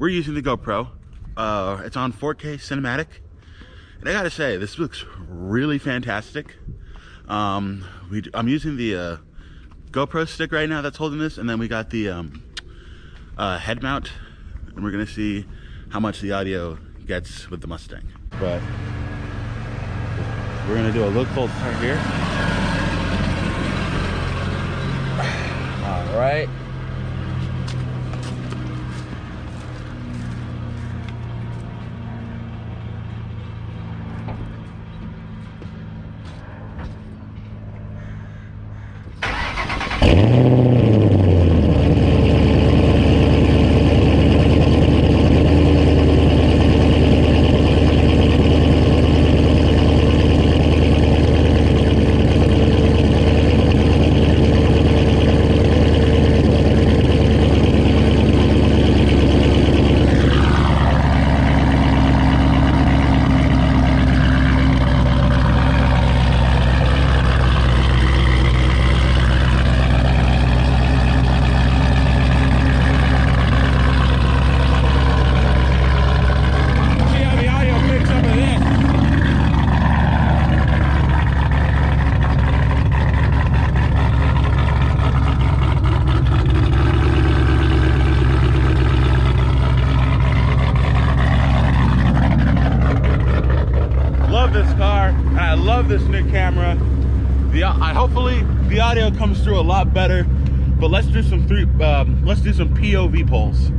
we're using the GoPro. It's on 4K cinematic. And I gotta say, this looks really fantastic. I'm using the GoPro stick right now that's holding this, and then we got the head mount, and we're gonna see how much the audio gets with the Mustang. But we're gonna do a look cold start here. All right. This new camera, hopefully the audio comes through a lot better, but let's do some POV polls.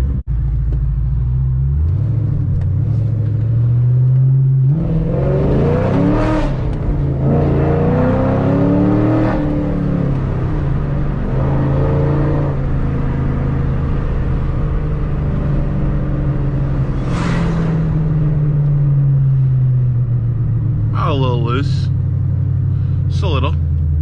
A little loose. A little.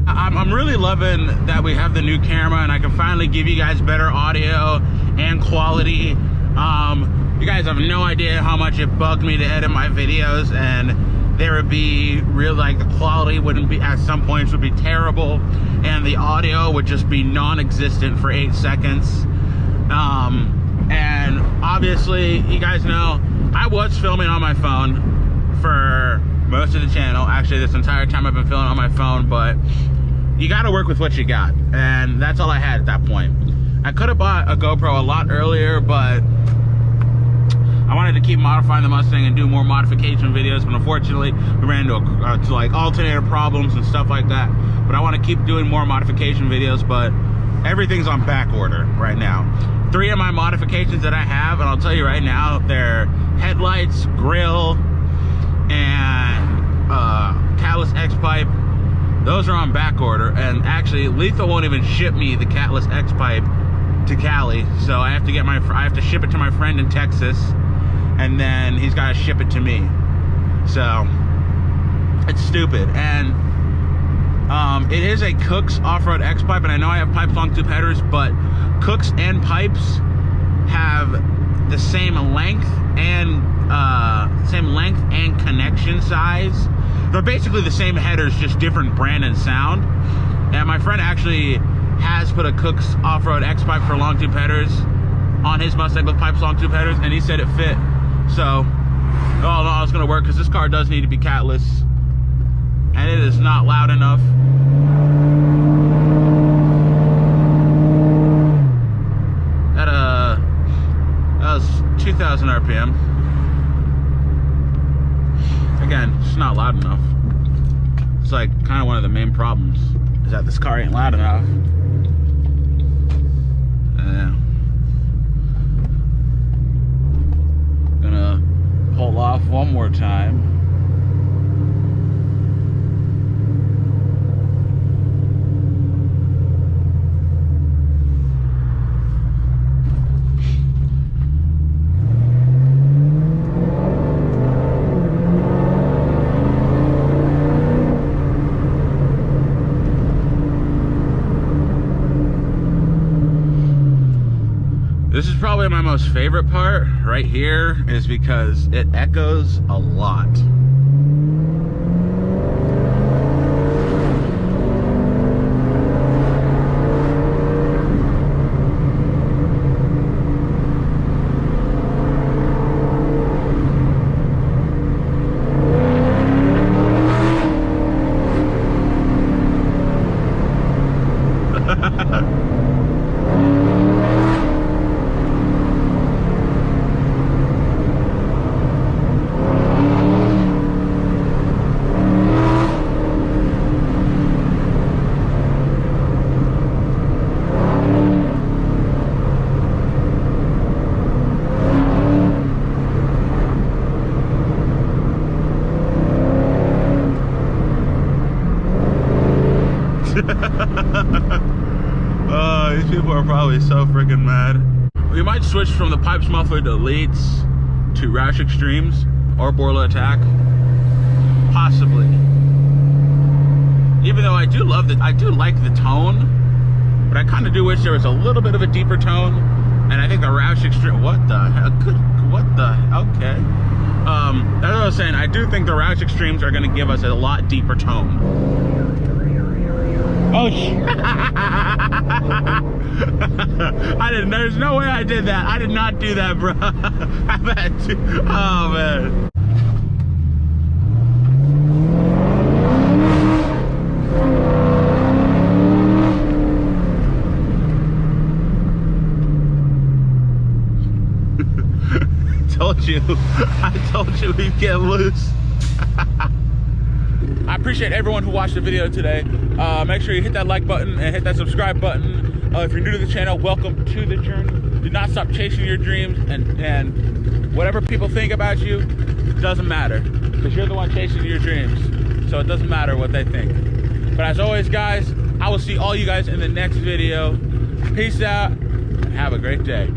I'm really loving that we have the new camera and I can finally give you guys better audio and quality. You guys have no idea how much it bugged me to edit my videos, and there would be real, like, the quality wouldn't be, at some points would be terrible, and the audio would just be non-existent for 8 seconds. And obviously, you guys know, I was filming on my phone for most of the channel. Actually, this entire time I've been filming on my phone, but you got to work with what you got, and that's all I had at that point. I could have bought a GoPro a lot earlier, but I wanted to keep modifying the Mustang and do more modification videos, but unfortunately we ran into like alternator problems and stuff like that. But I want to keep doing more modification videos, but everything's on back order right now. 3 of my modifications that I have, and I'll tell you right now, they're headlights, grill, and catless X pipe. Those are on back order, and actually Lethal won't even ship me the catless X pipe to Cali, so I have to ship it to my friend in Texas, and then he's got to ship it to me. So it's stupid. And it is a Cook's off-road X pipe, and I know I have Pypes Long Tube Headers, but Cook's and Pypes have the same length and connection size. They're basically the same headers, just different brand and sound. And my friend actually has put a Cook's off-road X pipe for long tube headers on his Mustang with Pypes Long Tube Headers, and he said it fit. So all in all, it's gonna work, because this car does need to be catless, and it is not loud enough. That was 2,000 RPM. Again, it's not loud enough. It's like kind of one of the main problems, is that this car ain't loud enough. Gonna pull off one more time. This is probably my most favorite part right here, is because it echoes a lot. are probably so freaking mad. We might switch from the Pypes Muffler Deletes to Rash Extremes or Borla Attack. Possibly. Even though I do like the tone, but I kind of do wish there was a little bit of a deeper tone. And I think the Rash Extreme, what the hell? Okay. As I was saying, I do think the Rash Extremes are going to give us a lot deeper tone. Oh, there's no way I did that. I did not do that, bro. I've had to, oh, man. I told you we'd get loose. I appreciate everyone who watched the video today. Make sure you hit that like button and hit that subscribe button. If you're new to the channel, welcome to the journey. Do not stop chasing your dreams, and whatever people think about you doesn't matter, because you're the one chasing your dreams. So it doesn't matter what they think. But as always, guys, I will see all you guys in the next video. Peace out and have a great day.